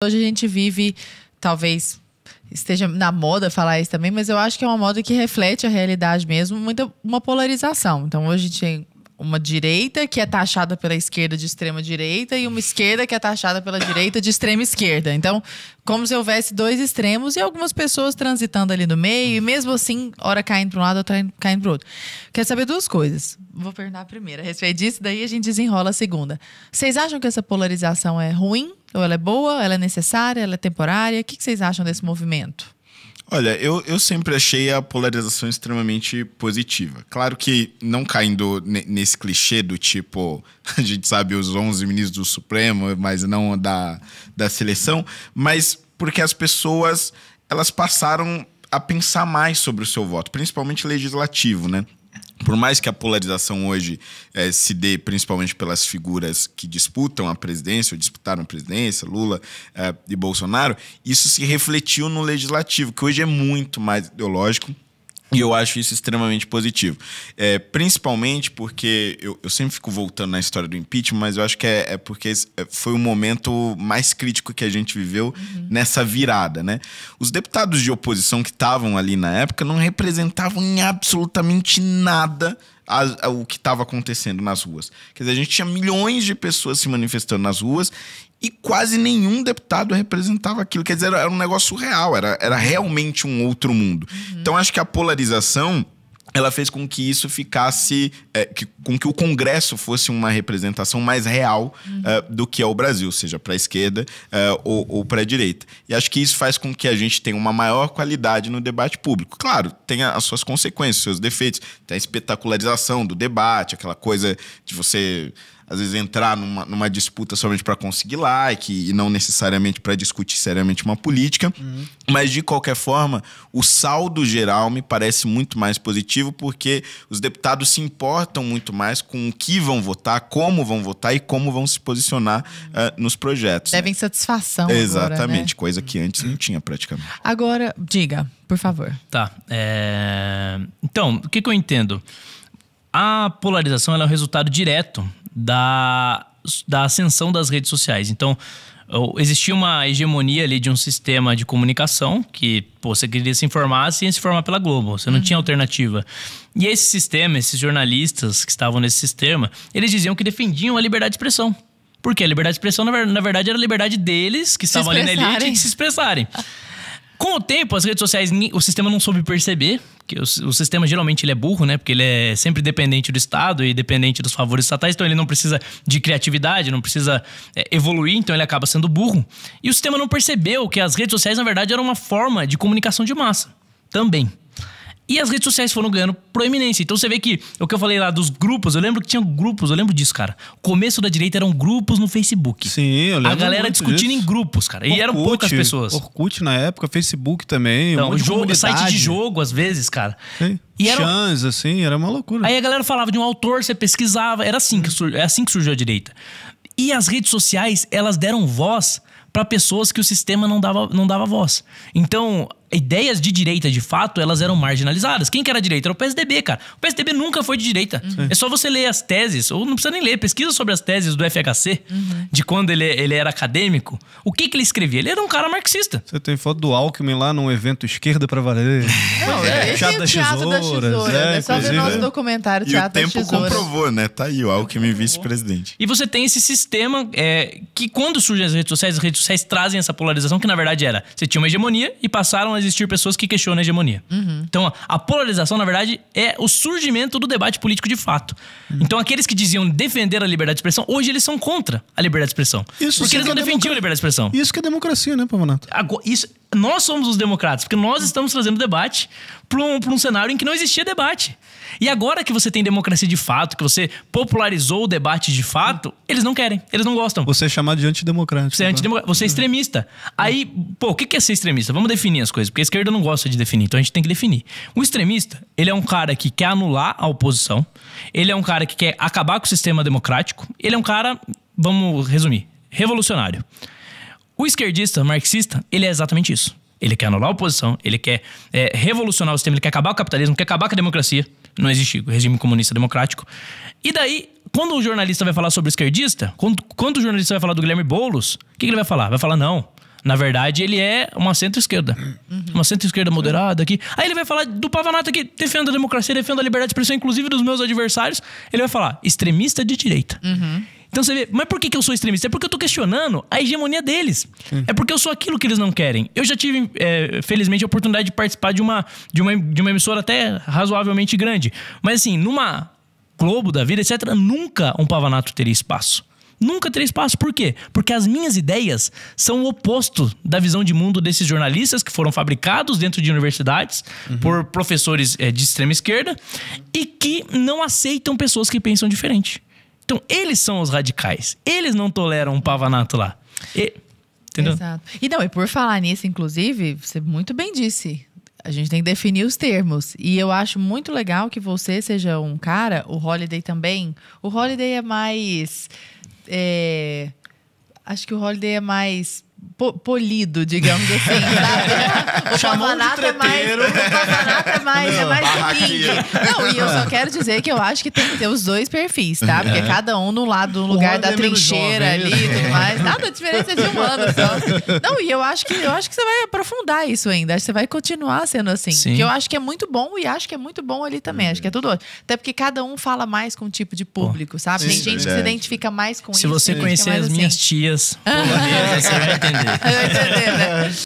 Hoje a gente vive, talvez esteja na moda falar isso também, mas eu acho que é uma moda que reflete a realidade mesmo, uma polarização. Então hoje tem uma direita que é taxada pela esquerda de extrema direita e uma esquerda que é taxada pela direita de extrema esquerda. Então, como se houvesse dois extremos e algumas pessoas transitando ali no meio e mesmo assim, hora caindo para um lado, outra caindo para o outro. Quero saber duas coisas. Vou perguntar a primeira a respeito disso, daí a gente desenrola a segunda. Vocês acham que essa polarização é ruim? Ou ela é boa? Ela é necessária? Ela é temporária? O que vocês acham desse movimento? Olha, eu sempre achei a polarização extremamente positiva. Claro que não caindo nesse clichê do tipo, a gente sabe os 11 ministros do Supremo, mas não da seleção, mas porque as pessoas, elas passaram a pensar mais sobre o seu voto, principalmente legislativo, né? Por mais que a polarização hoje se dê principalmente pelas figuras que disputam a presidência, ou disputaram a presidência, Lula e Bolsonaro, isso se refletiu no legislativo, que hoje é muito mais ideológico. E eu acho isso extremamente positivo. Principalmente porque eu sempre fico voltando na história do impeachment, mas eu acho que é porque foi o momento mais crítico que a gente viveu nessa virada, né? Os deputados de oposição que estavam ali na época não representavam em absolutamente nada o que estava acontecendo nas ruas. Quer dizer, a gente tinha milhões de pessoas se manifestando nas ruas e quase nenhum deputado representava aquilo. Quer dizer, era um negócio surreal, era realmente um outro mundo. Então, acho que a polarização, ela fez com que isso ficasse... com que o Congresso fosse uma representação mais real do que é o Brasil, seja para a esquerda ou para a direita. E acho que isso faz com que a gente tenha uma maior qualidade no debate público. Claro, tem as suas consequências, os seus defeitos. Tem a espetacularização do debate, aquela coisa de você... às vezes entrar numa disputa somente para conseguir like e não necessariamente para discutir seriamente uma política. Mas, de qualquer forma, o saldo geral me parece muito mais positivo porque os deputados se importam muito mais com o que vão votar, como vão votar e como vão se posicionar nos projetos. Devem satisfação Exatamente, agora, né? Coisa que antes não tinha praticamente. Agora, diga, por favor. Tá. Então, o que eu entendo? A polarização ela é o resultado direto da ascensão das redes sociais. Então, existia uma hegemonia ali de um sistema de comunicação que, você queria se informar, você ia se informar pela Globo. Você não tinha alternativa. E esse sistema, esses jornalistas que estavam nesse sistema, eles diziam que defendiam a liberdade de expressão. Porque a liberdade de expressão, na verdade, era a liberdade deles, que estavam ali na elite, de se expressarem. Com o tempo, as redes sociais, o sistema não soube perceber, que o sistema geralmente ele é burro, né? Porque ele é sempre dependente do Estado e dependente dos favores estatais, então ele não precisa de criatividade, não precisa evoluir, então ele acaba sendo burro. E o sistema não percebeu que as redes sociais, na verdade, eram uma forma de comunicação de massa também. E as redes sociais foram ganhando proeminência. Então você vê que, o que eu falei lá dos grupos, eu lembro que tinha grupos, eu lembro disso, cara. O começo da direita eram grupos no Facebook. Sim, eu lembro. A galera discutindo disso. em grupos, cara. E eram poucas pessoas. Orkut na época, Facebook também. Então, um monte de site de jogo, às vezes, cara. Sim. E era... Chans, assim, era uma loucura. Aí a galera falava de um autor, você pesquisava. Era assim que surgiu a direita. E as redes sociais, elas deram voz para pessoas que o sistema não dava voz. Então, ideias de direita, de fato, elas eram marginalizadas. Quem que era direita? Era o PSDB, cara. O PSDB nunca foi de direita. É só você ler as teses, ou não precisa nem ler, pesquisa sobre as teses do FHC, de quando ele era acadêmico. O que ele escrevia? Ele era um cara marxista. Você tem foto do Alckmin lá num evento Esquerda pra Valer. Não, esse é o Teatro das Tesouras. É só ver nosso documentário Teatro das Tesouras. E o tempo comprovou, né? Tá aí o Alckmin vice-presidente. E você tem esse sistema que quando surgem as redes sociais trazem essa polarização que na verdade era, você tinha uma hegemonia e passaram a existir pessoas que questionam a hegemonia. Então a polarização na verdade é o surgimento do debate político de fato. Então aqueles que diziam defender a liberdade de expressão, hoje eles são contra a liberdade de expressão. Porque eles não defendiam a liberdade de expressão. Isso que é democracia, né, Pavanato? Nós somos os democratas, porque nós estamos trazendo debate para um cenário em que não existia debate. E agora que você tem democracia de fato, que você popularizou o debate de fato, eles não querem, eles não gostam. Você é chamado de antidemocrático. Você é extremista. Aí, o que é ser extremista? Vamos definir as coisas, porque a esquerda não gosta de definir, então a gente tem que definir. O extremista, ele é um cara que quer anular a oposição, ele é um cara que quer acabar com o sistema democrático, ele é um cara, vamos resumir, revolucionário. O esquerdista, marxista, ele é exatamente isso. Ele quer anular a oposição, ele quer revolucionar o sistema, ele quer acabar com o capitalismo, quer acabar com a democracia. Não existe regime comunista democrático. E daí, quando o jornalista vai falar sobre o esquerdista, quando o jornalista vai falar do Guilherme Boulos, o que ele vai falar? Vai falar, não, Na verdade, ele é uma centro-esquerda. Uma centro-esquerda moderada aqui. Aí ele vai falar do Pavanato que defende a democracia, defende a liberdade de expressão, inclusive dos meus adversários. Ele vai falar extremista de direita. Então você vê, mas por que eu sou extremista? É porque eu tô questionando a hegemonia deles. É porque eu sou aquilo que eles não querem. Eu já tive, felizmente, a oportunidade de participar de uma emissora até razoavelmente grande. Mas assim, numa Globo da vida, etc., nunca um Pavanato teria espaço. Nunca teria espaço. Por quê? Porque as minhas ideias são o oposto da visão de mundo desses jornalistas que foram fabricados dentro de universidades por professores de extrema esquerda e que não aceitam pessoas que pensam diferente. Então, eles são os radicais. Eles não toleram um Pavanato lá. Entendeu? Exato. E por falar nisso, inclusive, você muito bem disse. A gente tem que definir os termos. E eu acho muito legal que você seja um cara, o Holliday também. O Holliday é mais... acho que o Holliday é mais polido, digamos assim, sabe? O Pavanato é mais king. Não, e eu só quero dizer que eu acho que tem que ter os dois perfis, tá? Porque cada um no lado, no lugar da trincheira ali e tudo mais. Nada, a diferença de um ano só. Não, e eu acho que você vai aprofundar isso ainda. Acho que você vai continuar sendo assim. Sim. Porque eu acho que é muito bom e acho que é muito bom ali também. Acho que é tudo outro. Até porque cada um fala mais com um tipo de público, sabe? Tem gente que se identifica mais com isso. Se você conhecer as minhas tias polonesas, você vai entender. Eu entendi, né?